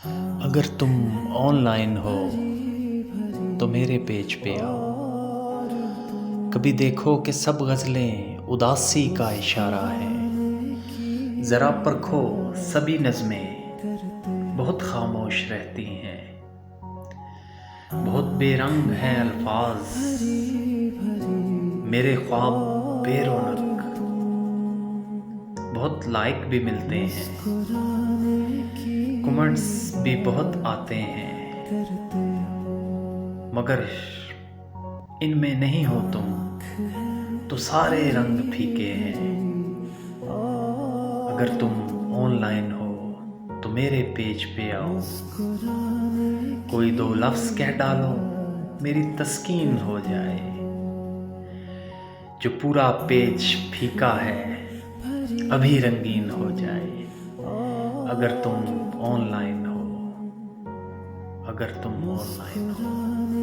اگر تم on line ہو تو میرے پیج پہ آؤ، کبھی دیکھو کہ سب غزلیں اداسی کا اشارہ ہے، ذرا پرکھو سبھی نظمیں بہت خاموش رہتی ہیں، بہت بے رنگ ہیں الفاظ، میرے خواب بے رونق، بہت لائک بھی ملتے ہیں، کمنٹس بھی بہت آتے ہیں، مگر ان میں نہیں ہو تم تو سارے رنگ پھیکے ہیں۔ اگر تم آن لائن ہو تو میرے پیج پہ آؤ، کوئی دو لفظ کہہ ڈالو میری تسکین ہو جائے، جو پورا پیج پھیکا ہے ابھی رنگین ہو جائے۔ اگر تم آن لائن ہو، اگر تم آن لائن ہو۔